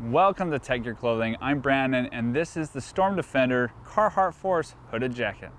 Welcome to Tech Gear Clothing. I'm Brandon, and this is the Storm Defender Carhartt Force hooded jacket.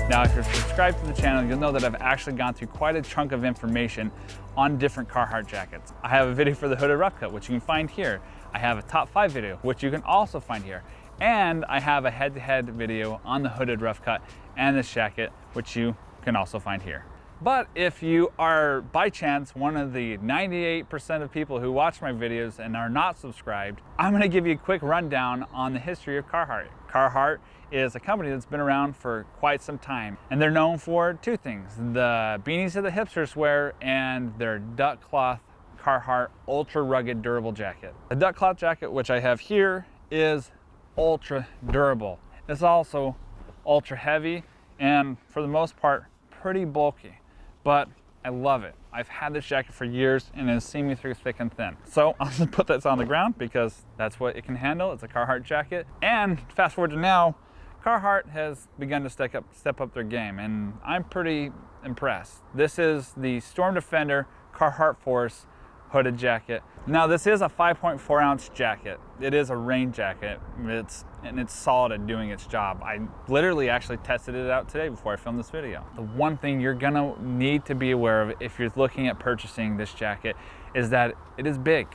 Now, if you're subscribed to the channel, you'll know that I've actually gone through quite a chunk of information on different Carhartt jackets. I have a video for the Hooded Rough Cut, which you can find here. I have a top 5 video, which you can also find here. And I have a head-to-head video on the Hooded Rough Cut and this jacket, which you can also find here. But if you are, by chance, one of the 98% of people who watch my videos and are not subscribed, I'm gonna give you a quick rundown on the history of Carhartt. Carhartt is a company that's been around for quite some time, and they're known for two things: the beanies that the hipsters wear and their duck cloth Carhartt ultra rugged durable jacket. The duck cloth jacket, which I have here, is ultra durable. It's also ultra heavy and for the most part pretty bulky, but I love it. I've had this jacket for years and it's seen me through thick and thin. So I'll just put this on the ground because that's what it can handle. It's a Carhartt jacket. And fast forward to now, Carhartt has begun to step up their game, and I'm pretty impressed. This is the Storm Defender Carhartt Force hooded jacket. Now, this is a 5.4 ounce jacket. It is a rain jacket. It's solid at doing its job. I literally actually tested it out today before I filmed this video. The one thing you're gonna need to be aware of if you're looking at purchasing this jacket is that it is big.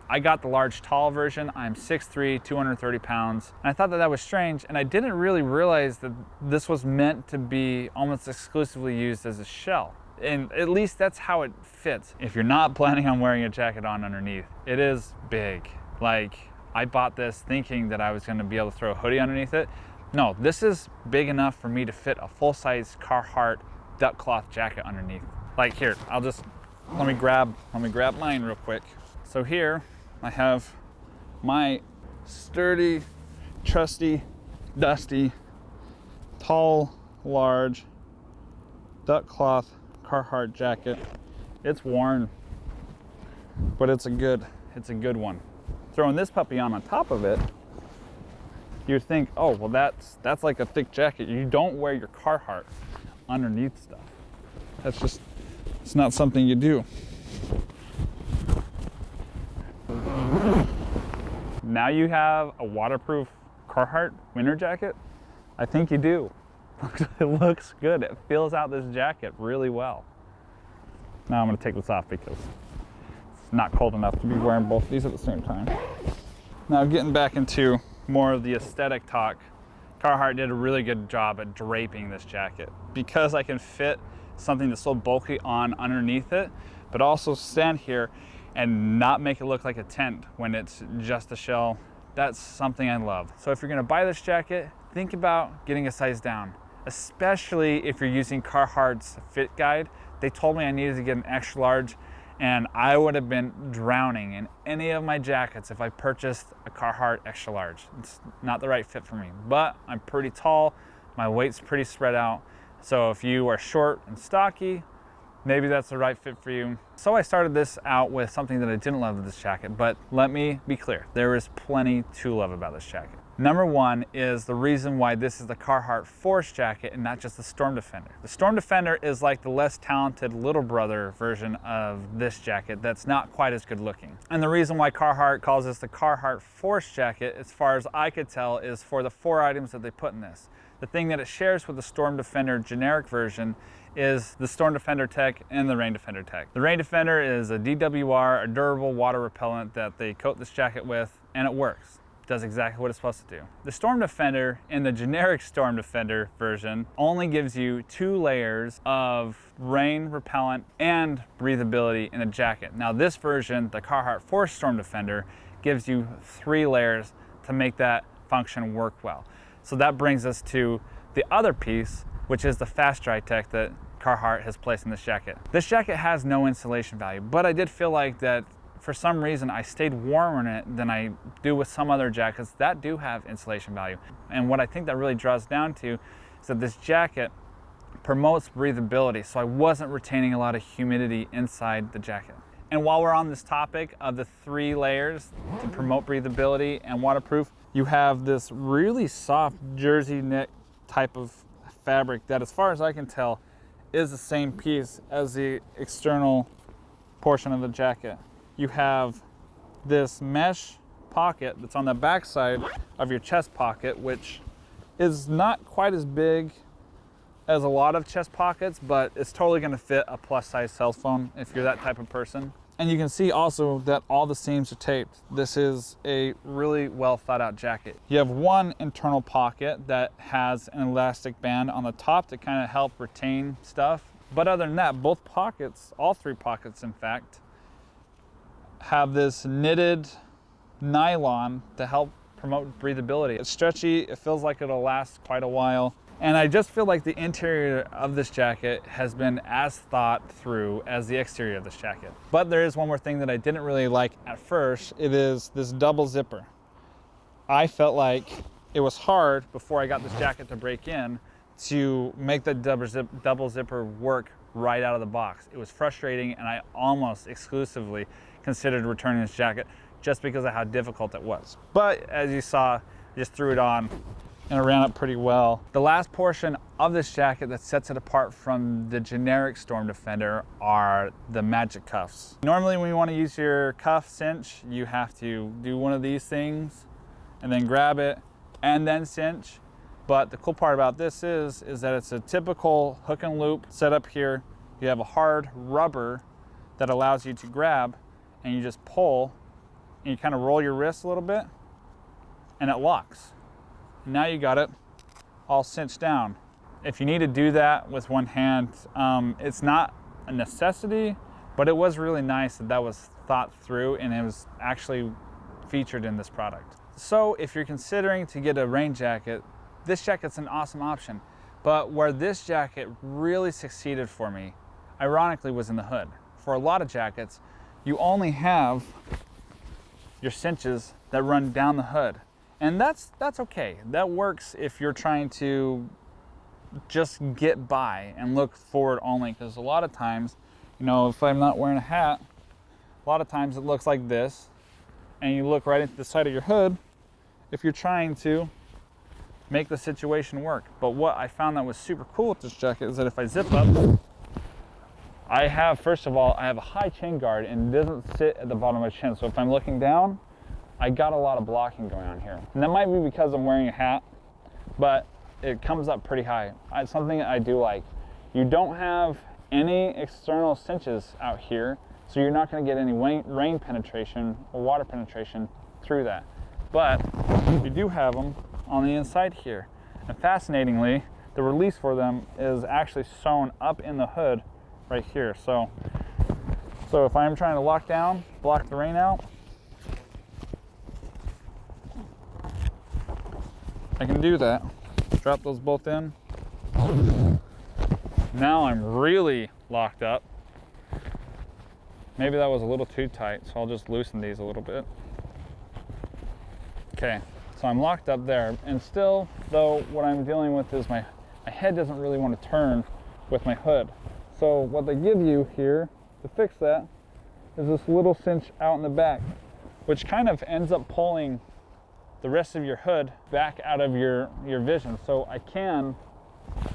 I got the large tall version. I'm 6'3", 230 pounds. And I thought that was strange, and I didn't really realize that this was meant to be almost exclusively used as a shell. And at least that's how it fits. If you're not planning on wearing a jacket on underneath, it is big. Like, I bought this thinking that I was gonna be able to throw a hoodie underneath it. No, this is big enough for me to fit a full-size Carhartt duck cloth jacket underneath. Like, here, let me grab mine real quick. So here, I have my sturdy, trusty, dusty, tall, large duck cloth Carhartt jacket. It's worn, but it's a good one. Throwing this puppy on top of it, you'd think, oh, well, that's like a thick jacket. You don't wear your Carhartt underneath stuff. It's not something you do. Now you have a waterproof Carhartt winter jacket? I think you do. It looks good. It fills out this jacket really well. Now I'm going to take this off because it's not cold enough to be wearing both of these at the same time. Now, getting back into more of the aesthetic talk, Carhartt did a really good job at draping this jacket. Because I can fit something that's so bulky on underneath it, but also stand here and not make it look like a tent when it's just a shell. That's something I love. So if you're gonna buy this jacket, think about getting a size down, especially if you're using Carhartt's fit guide. They told me I needed to get an extra large, and I would have been drowning in any of my jackets if I purchased a Carhartt extra large. It's not the right fit for me, but I'm pretty tall, my weight's pretty spread out. So if you are short and stocky, maybe that's the right fit for you. So I started this out with something that I didn't love with this jacket, but let me be clear, there is plenty to love about this jacket. Number one is the reason why this is the Carhartt Force jacket and not just the Storm Defender. The Storm Defender is like the less talented little brother version of this jacket that's not quite as good looking. And the reason why Carhartt calls this the Carhartt Force jacket, as far as I could tell, is for the 4 items that they put in this. The thing that it shares with the Storm Defender generic version is the Storm Defender Tech and the Rain Defender Tech. The Rain Defender is a DWR, a durable water repellent that they coat this jacket with, and it works. It does exactly what it's supposed to do. The Storm Defender in the generic Storm Defender version only gives you 2 layers of rain repellent and breathability in the jacket. Now this version, the Carhartt Force Storm Defender, gives you 3 layers to make that function work well. So that brings us to the other piece, which is the Fast Dry Tech that Carhartt has placed in this jacket. This jacket has no insulation value, but I did feel like that for some reason I stayed warmer in it than I do with some other jackets that do have insulation value. And what I think that really draws down to is that this jacket promotes breathability, so I wasn't retaining a lot of humidity inside the jacket. And while we're on this topic of the 3 layers to promote breathability and waterproof, you have this really soft jersey knit type of fabric that, as far as I can tell, is the same piece as the external portion of the jacket. You have this mesh pocket that's on the back side of your chest pocket, which is not quite as big as a lot of chest pockets, but it's totally gonna fit a plus size cell phone if you're that type of person. And you can see also that all the seams are taped. This is a really well thought out jacket. You have one internal pocket that has an elastic band on the top to kind of help retain stuff. But other than that, both pockets, all 3 pockets in fact, have this knitted nylon to help promote breathability. It's stretchy, it feels like it'll last quite a while. And I just feel like the interior of this jacket has been as thought through as the exterior of this jacket. But there is one more thing that I didn't really like at first. It is this double zipper. I felt like it was hard before I got this jacket to break in to make the double zipper work right out of the box. It was frustrating, and I almost exclusively considered returning this jacket just because of how difficult it was. But as you saw, I just threw it on and it ran up pretty well. The last portion of this jacket that sets it apart from the generic Storm Defender are the magic cuffs. Normally when you want to use your cuff cinch, you have to do one of these things and then grab it and then cinch. But the cool part about this is that it's a typical hook and loop setup here. You have a hard rubber that allows you to grab, and you just pull and you kind of roll your wrist a little bit and it locks. Now you got it all cinched down. If you need to do that with one hand, it's not a necessity, but it was really nice that that was thought through and it was actually featured in this product. So if you're considering to get a rain jacket, this jacket's an awesome option. But where this jacket really succeeded for me, ironically, was in the hood. For a lot of jackets, you only have your cinches that run down the hood. And that's okay. That works if you're trying to just get by and look forward only, because a lot of times, you know, if I'm not wearing a hat, a lot of times it looks like this, and you look right into the side of your hood if you're trying to make the situation work. But what I found that was super cool with this jacket is that if I zip up, I have, first of all, I have a high chin guard and it doesn't sit at the bottom of my chin. So if I'm looking down, I got a lot of blocking going on here. And that might be because I'm wearing a hat, but it comes up pretty high. It's something I do like. You don't have any external cinches out here, so you're not going to get any rain penetration or water penetration through that. But you do have them on the inside here. And fascinatingly, the release for them is actually sewn up in the hood right here. So if I'm trying to lock down, block the rain out, I can do that. Drop those both in. Now I'm really locked up. Maybe that was a little too tight, so I'll just loosen these a little bit. Okay, so I'm locked up there, and still, though, what I'm dealing with is my head doesn't really want to turn with my hood. So what they give you here to fix that is this little cinch out in the back, which kind of ends up pulling the rest of your hood back out of your vision. So I can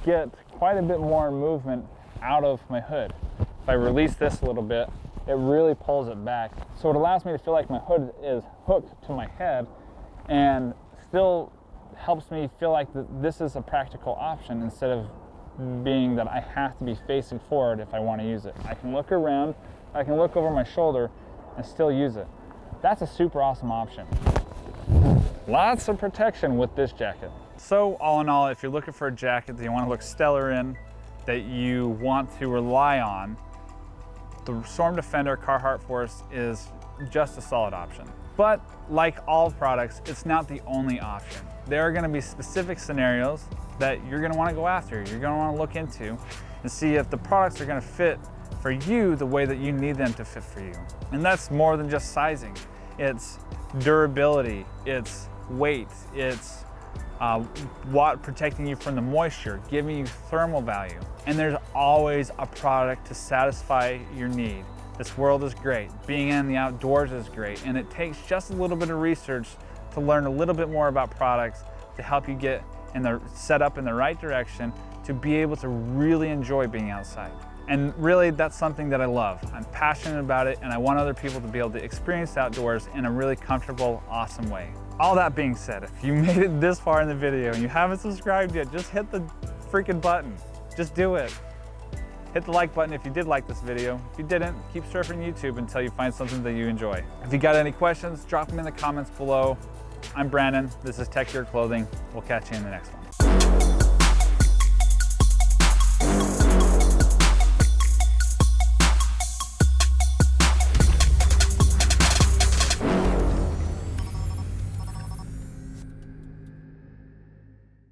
get quite a bit more movement out of my hood. If I release this a little bit, it really pulls it back. So it allows me to feel like my hood is hooked to my head and still helps me feel like this is a practical option instead of being that I have to be facing forward if I want to use it. I can look around, I can look over my shoulder and still use it. That's a super awesome option. Lots of protection with this jacket. So all in all, if you're looking for a jacket that you want to look stellar in, that you want to rely on, the Storm Defender Carhartt Force is just a solid option. But like all products, it's not the only option. There are going to be specific scenarios that you're going to want to go after. You're going to want to look into and see if the products are going to fit for you the way that you need them to fit for you. And that's more than just sizing. It's durability, it's weight, it's protecting you from the moisture, giving you thermal value. And there's always a product to satisfy your need. This world is great. Being in the outdoors is great. And it takes just a little bit of research to learn a little bit more about products to help you get set up in the right direction to be able to really enjoy being outside. And really, that's something that I love. I'm passionate about it, and I want other people to be able to experience outdoors in a really comfortable, awesome way. All that being said, if you made it this far in the video and you haven't subscribed yet, just hit the freaking button. Just do it. Hit the like button if you did like this video. If you didn't, keep surfing YouTube until you find something that you enjoy. If you got any questions, drop them in the comments below. I'm Brandon, this is Tech Your Clothing. We'll catch you in the next one.